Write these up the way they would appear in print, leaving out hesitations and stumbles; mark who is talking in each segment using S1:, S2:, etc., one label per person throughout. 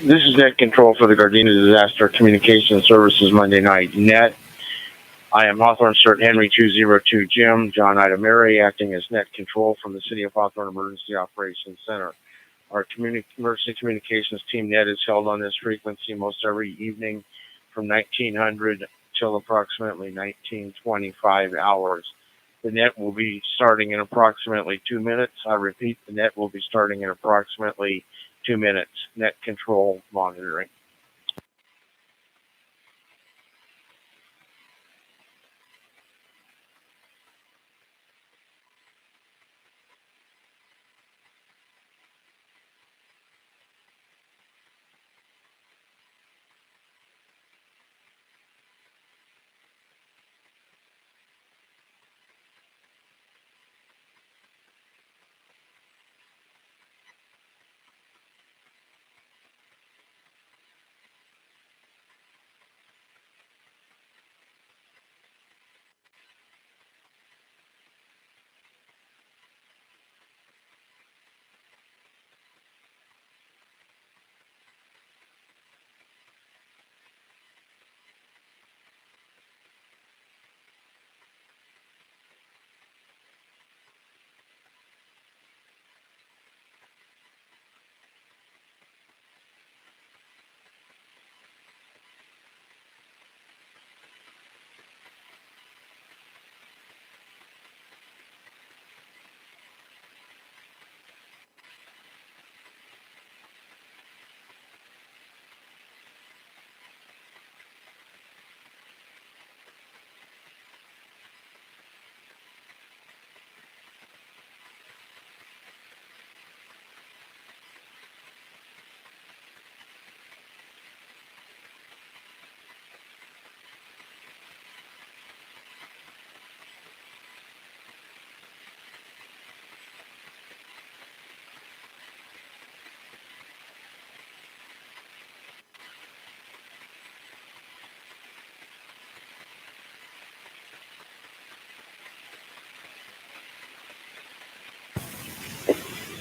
S1: This is Net Control for the Gardena Disaster Communication Services Monday Night Net. I am Hawthorne H-CERT Henry 202 Jim, John Ida Mary, acting as Net Control from the City of Hawthorne Emergency Operations Center. Our emergency communications team net is held on this frequency most every evening from 1900 till approximately 1925 hours. The net will be starting in approximately 2 minutes. I repeat, the net will be starting in approximately 2 minutes. Net control monitoring.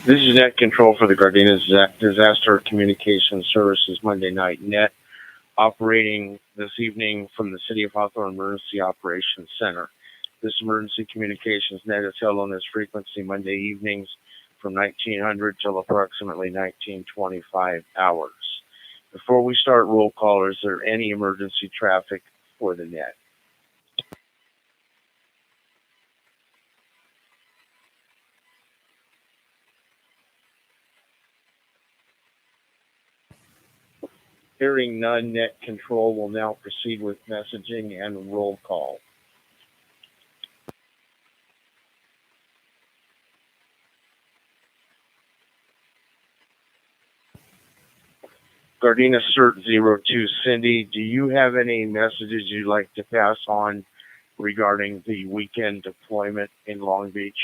S1: This is Net Control for the Gardena Disaster Communication Services Monday Night Net, operating this evening from the City of Hawthorne Emergency Operations Center. This emergency communications net is held on this frequency Monday evenings from 1900 till approximately 1925 hours. Before we start roll call, is there any emergency traffic for the net? Hearing none, Net Control will now proceed with messaging and roll call. Gardena Cert 02, Cindy, do you have any messages you'd like to pass on regarding the weekend deployment in Long Beach?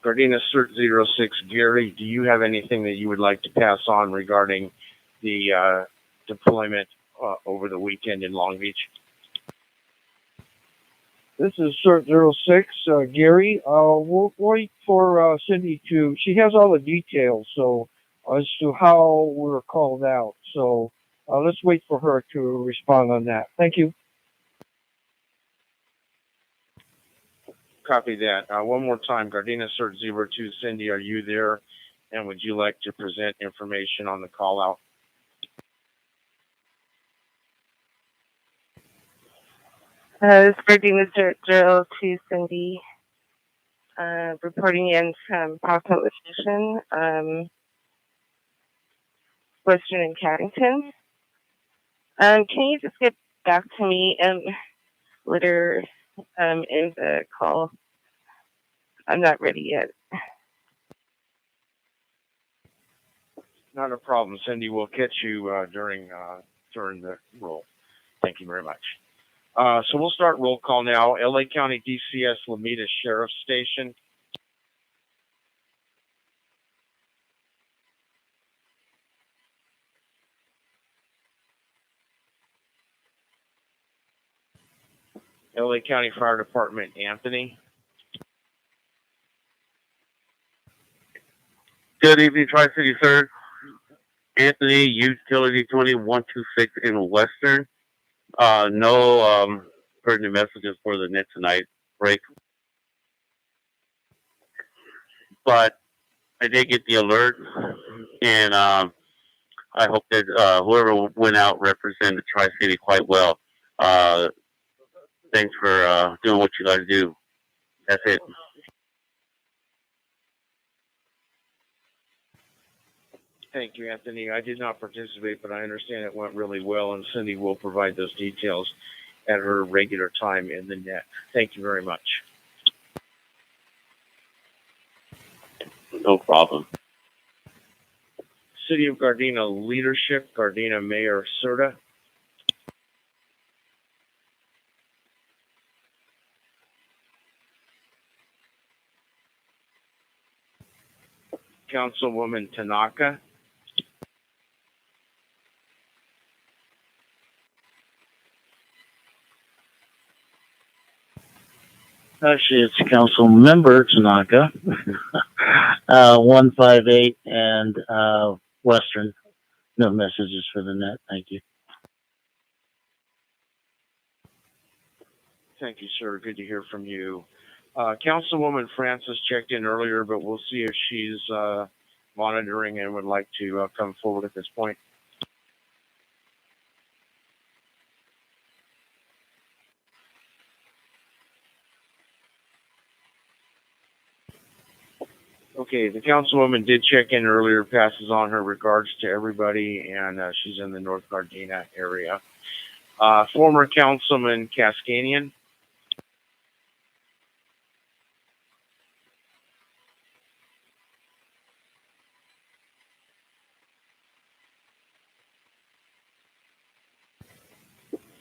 S1: Gardena Cert 06, Gary, do you have anything that you would like to pass on regarding the deployment over the weekend in Long Beach?
S2: This is Cert 06, Gary. We'll wait for Cindy she has all the details, so as to how we're called out. So let's wait for her to respond on that. Thank you.
S1: Copy that. One more time, Gardena Cert 02, Cindy, are you there? And would you like to present information on the call out?
S3: This is Gardena Cert 02, Cindy, reporting in from Hawthorne Location, Western and Caddington. Can you just get back to me later in the call? I'm not ready yet.
S1: Not a problem, Cindy. We'll catch you during the roll. Thank you very much. So we'll start roll call now. LA County DCS Lomita Sheriff Station. LA County Fire Department, Anthony.
S4: Good evening, Tri-City, sir. Anthony, Utility 2126 in Western. No pertinent messages for the net tonight break. But I did get the alert, and I hope that whoever went out represented Tri-City quite well. Thanks for doing what you guys do. That's it.
S1: Thank you, Anthony. I did not participate, but I understand it went really well, and Cindy will provide those details at her regular time in the net. Thank you very much.
S4: No problem.
S1: City of Gardena leadership, Gardena Mayor Serta. Councilwoman Tanaka.
S5: Actually, it's Council Member Tanaka, 158 and Western. No messages for the net. Thank you.
S1: Thank you, sir. Good to hear from you. Councilwoman Francis checked in earlier, but we'll see if she's monitoring and would like to come forward at this point. Okay, the councilwoman did check in earlier, passes on her regards to everybody, and she's in the North Gardena area. Former Councilman Cascanian.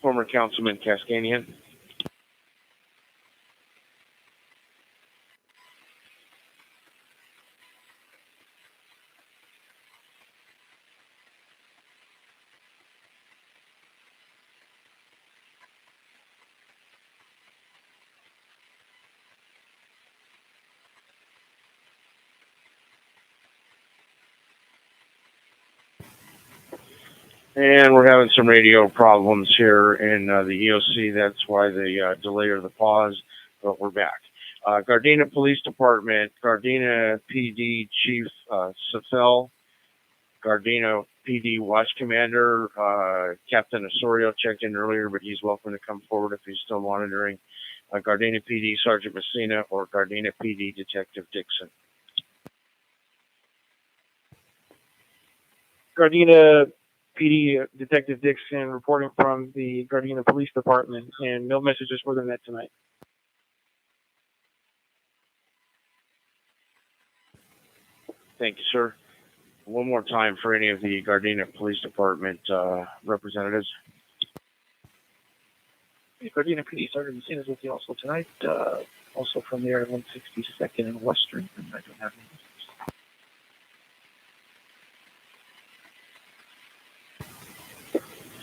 S1: Former Councilman Cascanian. And we're having some radio problems here in the EOC. That's why the delay or the pause, but we're back. Gardena Police Department, Gardena PD Chief Safel, Gardena PD Watch Commander, Captain Osorio checked in earlier, but he's welcome to come forward if he's still monitoring. Gardena PD Sergeant Messina or Gardena PD Detective Dixon.
S6: Gardena PD Detective Dixon reporting from the Gardena Police Department, and no messages for the net tonight.
S1: Thank you, sir. One more time for any of the Gardena Police Department representatives.
S6: Gardena PD Sergeant Messina is with you also tonight, also from the area 162nd and Western, and I don't have any messages.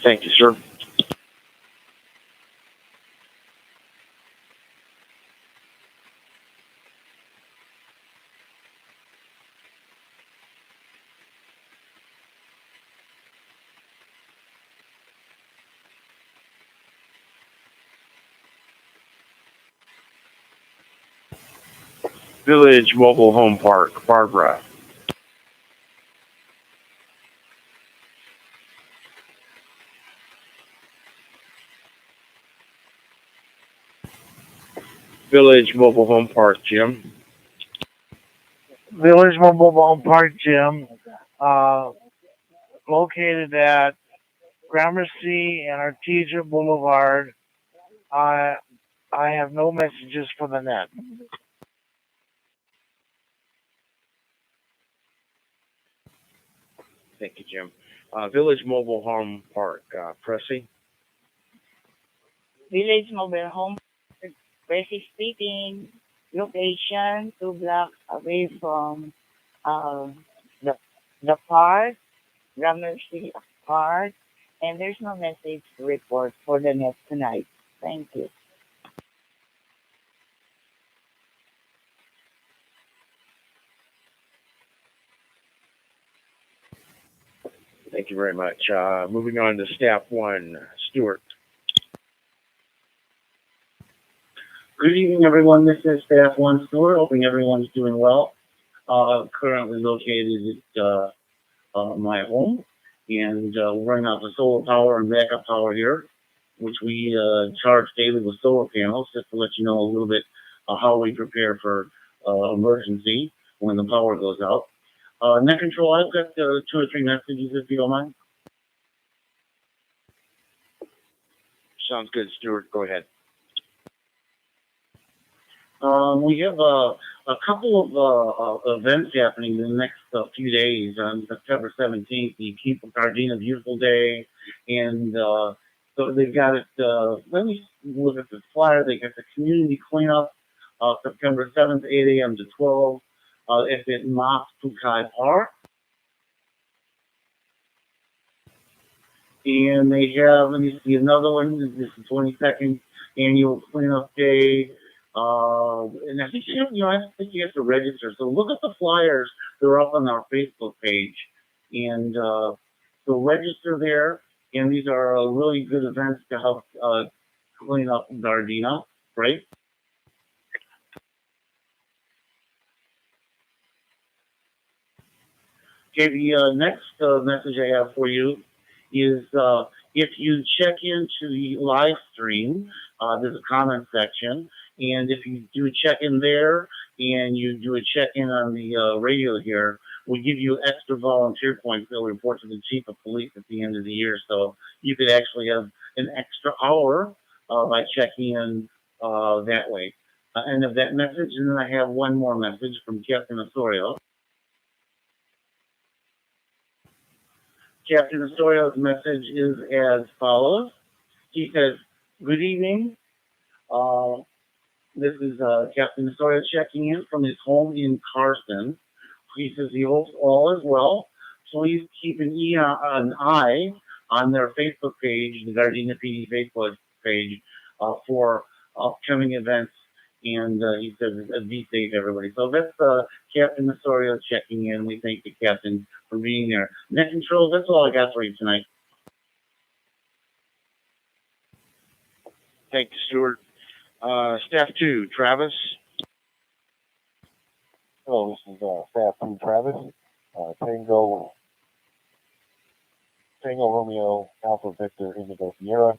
S1: Thank you, sir. Village Mobile Home Park, Barbara. Village Mobile Home Park, Jim.
S5: Village Mobile Home Park Gym, located at Gramercy and Artesia Boulevard. I have no messages for the net.
S1: Thank you, Jim. Village Mobile Home Park, Pressy.
S7: Village Mobile Home, Pressy speaking. Location 2 blocks away from the park, Gramercy Park, and there's no message to report for the net tonight. Thank you.
S1: Thank you very much. Moving on to staff one, Stuart.
S8: Good evening, everyone. This is Staff 1 Stewart. Hoping everyone's doing well. Currently located at my home, and we're running off the solar power and backup power here, which we charge daily with solar panels, just to let you know a little bit how we prepare for emergency when the power goes out. Net control, I've got 2 or 3 messages, if you don't mind.
S1: Sounds good, Stuart. Go ahead.
S8: We have a couple of events happening in the next few days. On September 17th, the Keep Gardena Beautiful Day, and so they've got it. Let me look at the flyer. They got the community cleanup September 7th, 8 a.m. to 12 at Moss Pukai Park. And they have, let me see, another one. This is the 22nd annual cleanup day. And I think, I don't think you have to register. So look at the flyers. They're up on our Facebook page. And so register there. And these are really good events to help clean up Gardena, right? Okay, the next message I have for you is if you check into the live stream, there's a comment section, and if you do a check-in there and you do a check-in on the radio here, we give you extra volunteer points that will report to the chief of police at the end of the year. So you could actually have an extra hour by checking in that way. End of that message, and then I have one more message from Captain Osorio. Captain Osorio's message is as follows. He says, "Good evening. This is Captain Osorio checking in from his home in Carson. He says he hopes all is well. Please keep an eye on their Facebook page, the Gardena PD Facebook page, for upcoming events." And he says, "Be safe, everybody." So that's Captain Osorio checking in. We thank the captain for being there. Net control, that's all I got for you tonight.
S1: Thank you, Stuart. Staff two, Travis.
S9: Hello, this is Staff 2 Travis. Tango Romeo Alpha Victor Indigo Sierra.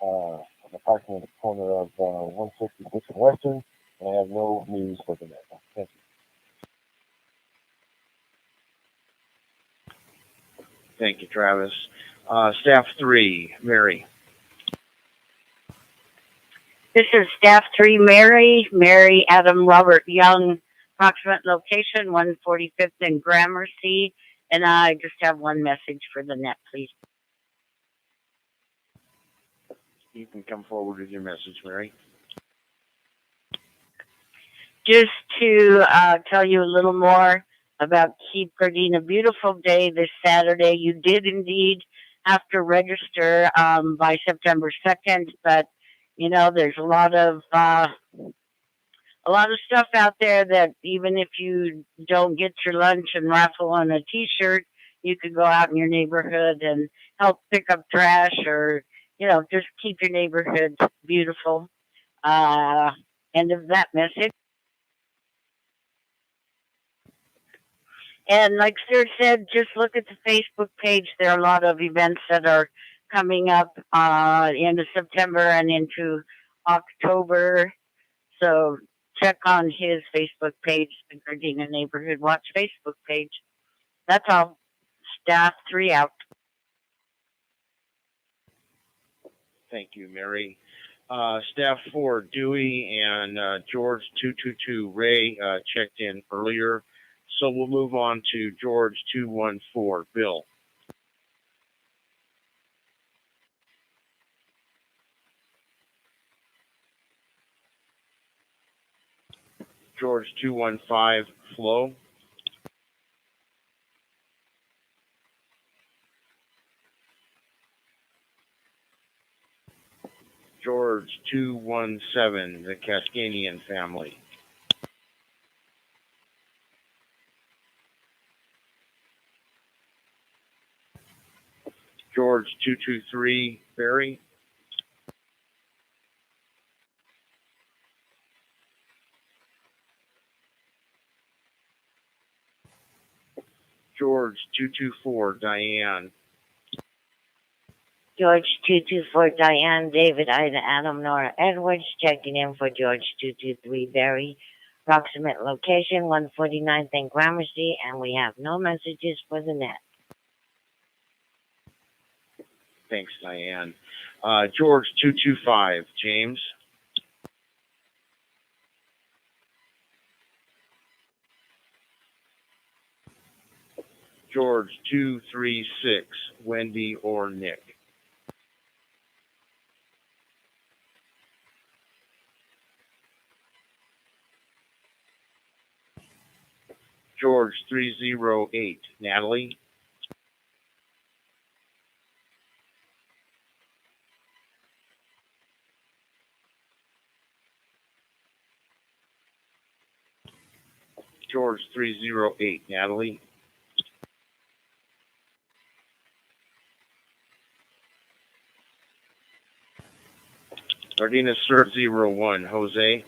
S9: I'm parking at the corner of 166 and Western, and I have no news for the net. Thank you.
S1: Thank you, Travis. Staff three, Mary.
S7: This is Staff 3, Mary Adam Robert Young, approximate location 145th and Gramercy, and I just have one message for the net, please.
S1: You can come forward with your message, Mary.
S7: Just to tell you a little more about Keep Gardena Beautiful Day this Saturday. You did indeed have to register by September 2nd, but there's a lot of stuff out there that even if you don't get your lunch and raffle on a T-shirt, you could go out in your neighborhood and help pick up trash, or just keep your neighborhood beautiful. End of that message. And like Sir said, just look at the Facebook page. There are a lot of events that are coming up end of September and into October. So check on his Facebook page, the Gardena Neighborhood Watch Facebook page. That's all. Staff 3 out.
S1: Thank you, Mary. Staff 4, Dewey and George 222 Ray checked in earlier. So we'll move on to George 214, Bill. George 215, Flo. George 217, the Cascadian family. George 223, Barry. George 224, Diane.
S7: George 224, Diane, David, Ida, Adam, Nora, Edwards, checking in for George 223, Barry. Approximate location, 149th and Gramercy, and we have no messages for the net.
S1: Thanks, Diane. George 225, James. George 236, Wendy or Nick. George 308, Natalie. George 308, Natalie. Gardena CERT 01, Jose.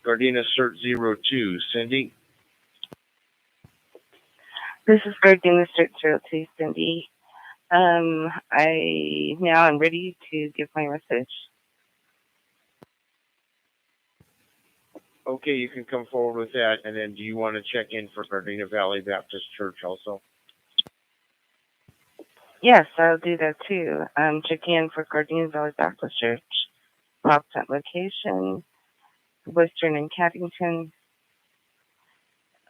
S1: Gardena CERT 02, Cindy.
S3: This is Gardena CERT 02, Cindy. I'm ready to give my message.
S1: Okay, you can come forward with that. And then do you want to check in for Gardena Valley Baptist Church also?
S3: Yes, I'll do that too. Check in for Gardena Valley Baptist Church. Approximate location, Western and Caddington.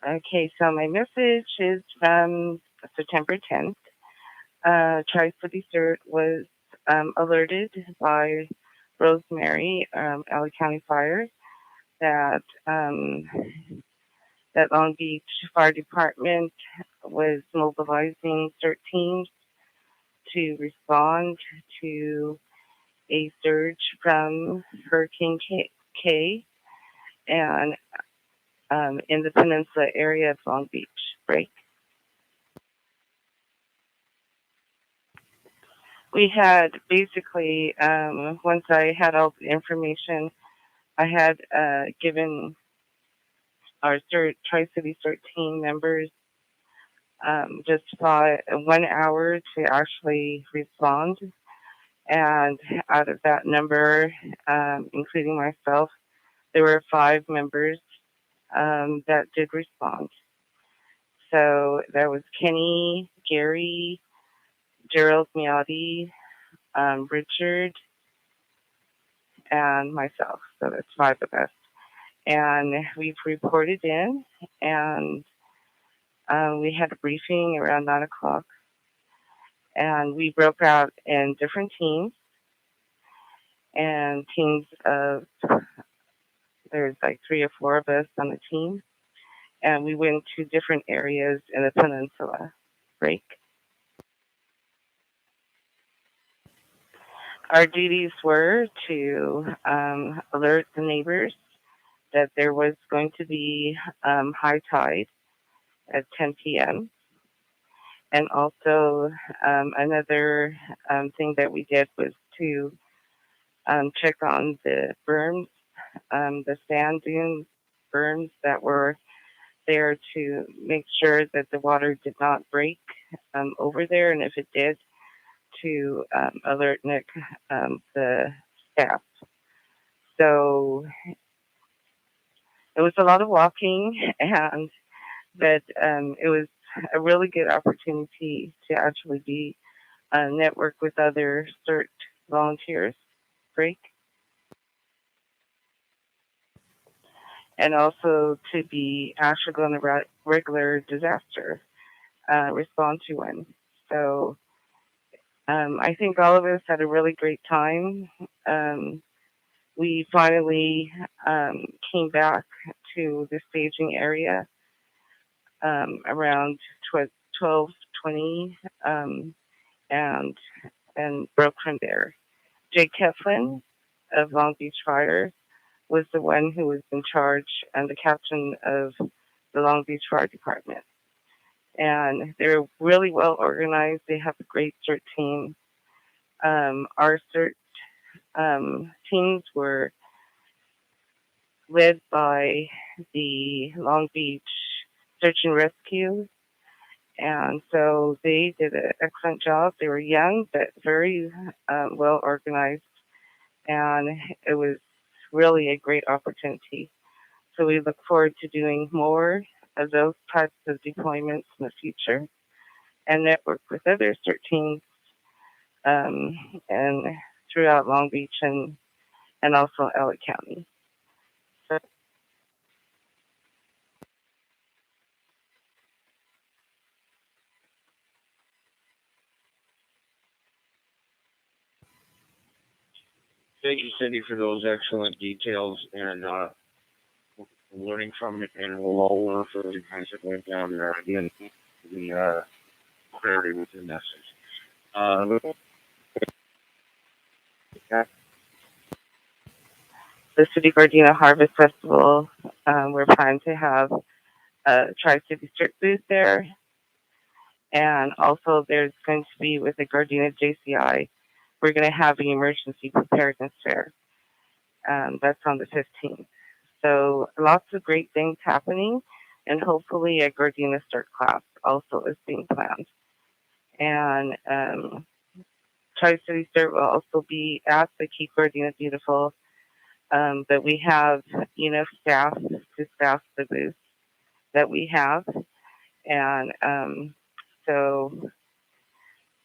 S3: Okay, so my message is from September 10th. Tri-City CERT was alerted by Rosemary, LA County Fire, that Long Beach Fire Department was mobilizing CERT teams to respond to a surge from Hurricane K and in the peninsula area of Long Beach break. We had basically, once I had all the information, I had given our Tri-City CERT team members just 1 hour to actually respond. And out of that number, including myself, there were 5 members that did respond. So that was Kenny, Gary, Gerald Miotti, Richard, and myself. So that's 5 of us. And we've reported in, and we had a briefing around 9 o'clock. And we broke out in different teams. And teams of, there's like 3 or 4 of us on the team. And we went to different areas in the peninsula break. Our duties were to alert the neighbors that there was going to be high tide at 10 p.m. And also another thing that we did was to check on the berms, the sand dune berms that were there to make sure that the water did not break over there. And if it did, to alert Nick, the staff. So it was a lot of walking, but it was a really good opportunity to actually be network with other CERT volunteers, break, and also to be actually on a regular disaster respond to one. So I think all of us had a really great time. We finally came back to the staging area around 12:20 and broke from there. Jake Heflin of Long Beach Fire was the one who was in charge and the captain of the Long Beach Fire Department. And they're really well organized. They have a great CERT team. Our CERT teams were led by the Long Beach Search and Rescue. And so they did an excellent job. They were young, but very well organized. And it was really a great opportunity. So we look forward to doing more of those types of deployments in the future and network with other CERT teams and throughout Long Beach and also LA County. So,
S1: Thank you, Cindy, for those excellent details and learning from it. And we'll all learn from the guys that went down there. Again, the clarity with the message.
S3: the City Gardena Harvest Festival, we're planning to have a Tri-City Strip booth there. And also there's going to be with the Gardena JCI, we're going to have the Emergency Preparedness Fair. That's on the 15th. So lots of great things happening, and hopefully a Gardena CERT class also is being planned. And Tri-City CERT will also be at the Keep Gardena Beautiful, but we have enough staff to staff the booth that we have. And so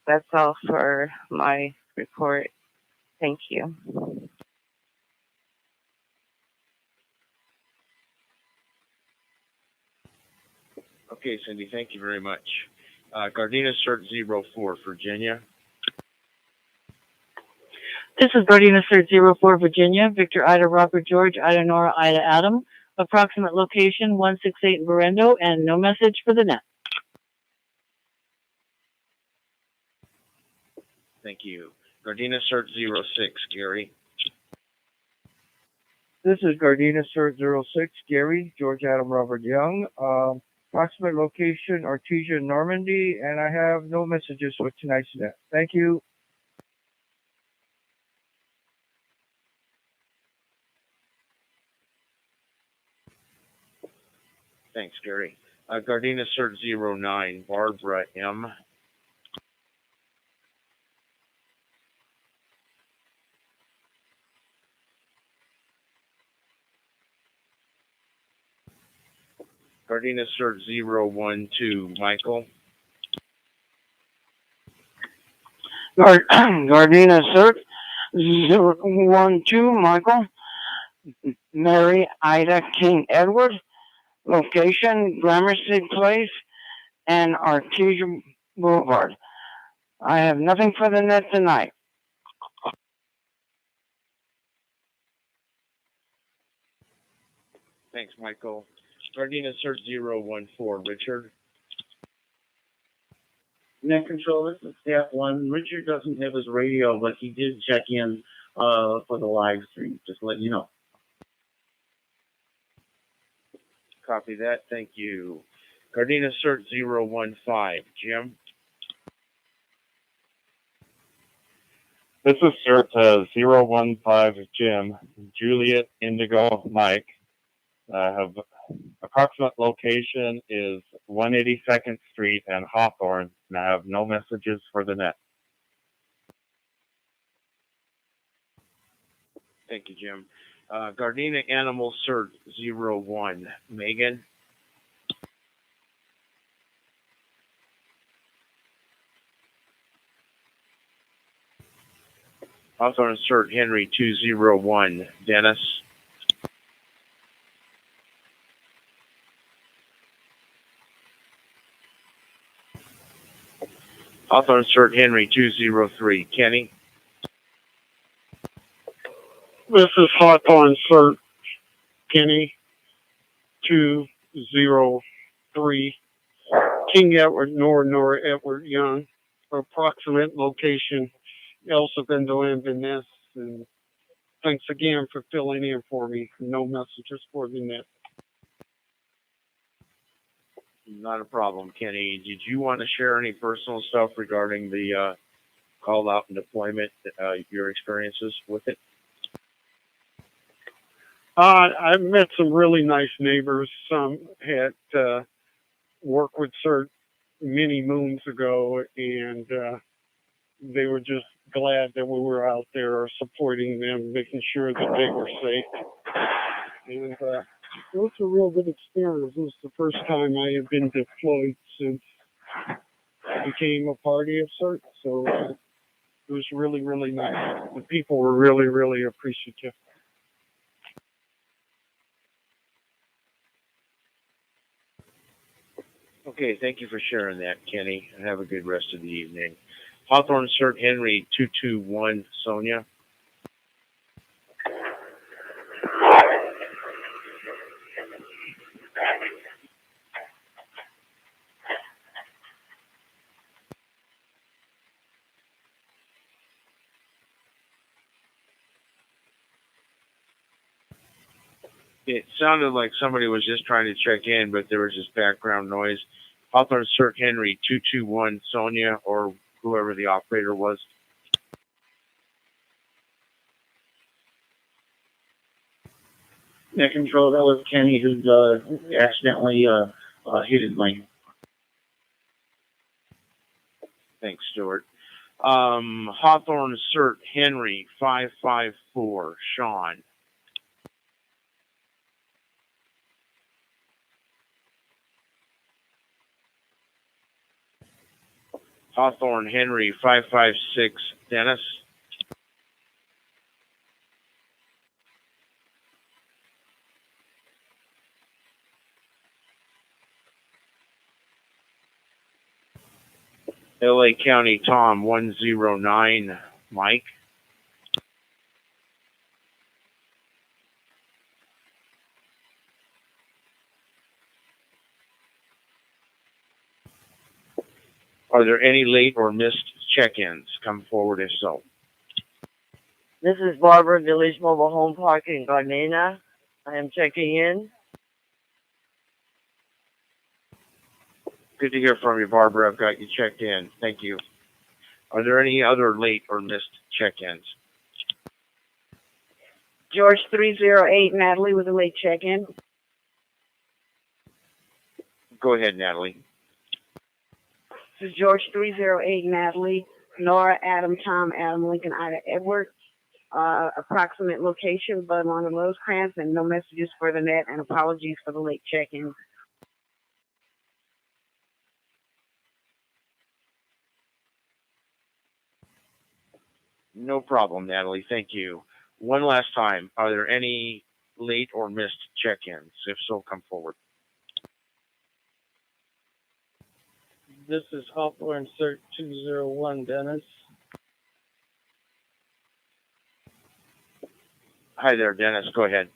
S3: that's all for my report. Thank you.
S1: Okay, Cindy, thank you very much. Gardena CERT 04, Virginia.
S7: This is Gardena CERT 04, Virginia. Victor Ida Robert George Ida Nora Ida Adam. Approximate location 168 Berendo, and no message for the net.
S1: Thank you. Gardena CERT 06, Gary.
S2: This is Gardena CERT 06, Gary, George Adam Robert Young. Approximate location, Artesia, Normandy, and I have no messages for tonight's net. Thank you.
S1: Thanks, Gary. Gardena CERT 09, Barbara M. Gardena CERT 012, Michael.
S5: Gardena CERT 012, Michael. Mary Ida King Edward. Location, Gramercy Place and Artesia Boulevard. I have nothing for the net tonight.
S1: Thanks, Michael. Gardena CERT 014, Richard.
S8: Net control, this is Staff 1. Richard doesn't have his radio, but he did check in for the live stream, just to let you know.
S1: Copy that. Thank you. Gardena CERT 015, Jim.
S10: This is CERT 015, Jim. Juliet Indigo Mike. I have approximate location is 182nd Street and Hawthorne, and I have no messages for the net.
S1: Thank you, Jim. Gardena Animal CERT 01, Megan. Hawthorne CERT Henry 201, Dennis. Hawthorne CERT Henry 203, Kenny.
S5: This is Hawthorne CERT Kenny 203. King Edward Nora Edward Young. Approximate location, El Segundo and Venice, and
S11: Thanks again for filling in for me. No messages for the net.
S1: Not a problem, Kenny. Did you want to share any personal stuff regarding the call out and deployment, your experiences with it?
S11: I've met some really nice neighbors. Some had worked with CERT many moons ago, and they were just glad that we were out there supporting them, making sure that they were safe. And it was a real good experience. It was the first time I had been deployed since I became a party of CERT, so it was really, really nice. The people were really, really appreciative.
S1: Okay, thank you for sharing that, Kenny, and have a good rest of the evening. Hawthorne CERT Henry 221, Sonia. It sounded like somebody was just trying to check in, but there was just background noise. Hawthorne CERT Henry 221, Sonia, or whoever the operator was.
S8: Net control, that was Kenny who accidentally hit his lane.
S1: Thanks, Stuart. Hawthorne CERT Henry 554, Sean. Hawthorne Henry 556, Dennis. LA County Tom 109, Mike. Are there any late or missed check-ins? Come forward if so.
S12: This is Barbara, Village Mobile Home Park in Gardena. I am checking in.
S1: Good to hear from you, Barbara. I've got you checked in. Thank you. Are there any other late or missed check-ins?
S7: George 308, Natalie with a late check-in.
S1: Go ahead, Natalie.
S7: This is George 308, Natalie, Nora, Adam, Tom, Adam, Lincoln, Ida, Edward. Approximate location, Bud Long and Rosecrans, and no messages for the net, and apologies for the late check-in.
S1: No problem, Natalie. Thank you. One last time, are there any late or missed check-ins? If so, come forward.
S11: This is Hawthorne CERT 201, Dennis.
S1: Hi there, Dennis. Go ahead.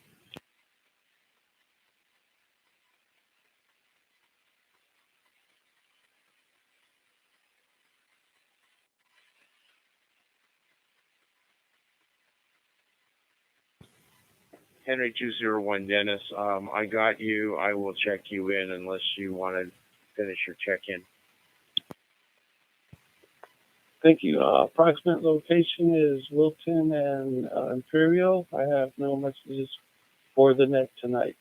S1: Henry 201, Dennis. I got you. I will check you in unless you want to finish your check-in.
S11: Thank you. Approximate location is Wilton and Imperial. I have no messages for the net tonight.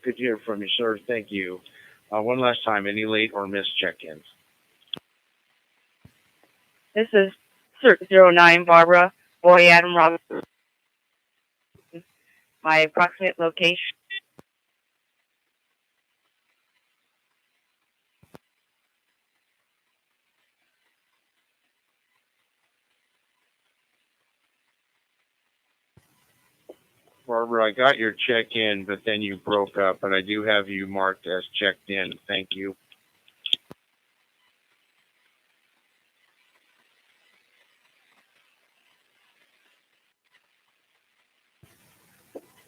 S1: Good to hear from you, sir. Thank you. One last time, any late or missed check-ins?
S3: This is CERT 09, Barbara, Boy Adam Robinson. My approximate location.
S1: Barbara, I got your check-in, but then you broke up, but I do have you marked as checked in. Thank you.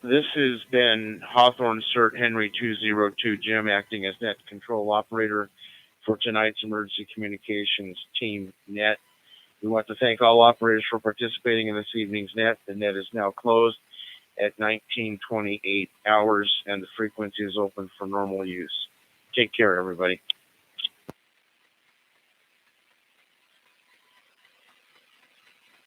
S1: This has been Hawthorne CERT Henry 202, Jim, acting as net control operator for tonight's emergency communications team net. We want to thank all operators for participating in this evening's net. The net is now closed at 19:28 hours, and the frequency is open for normal use. Take care, everybody.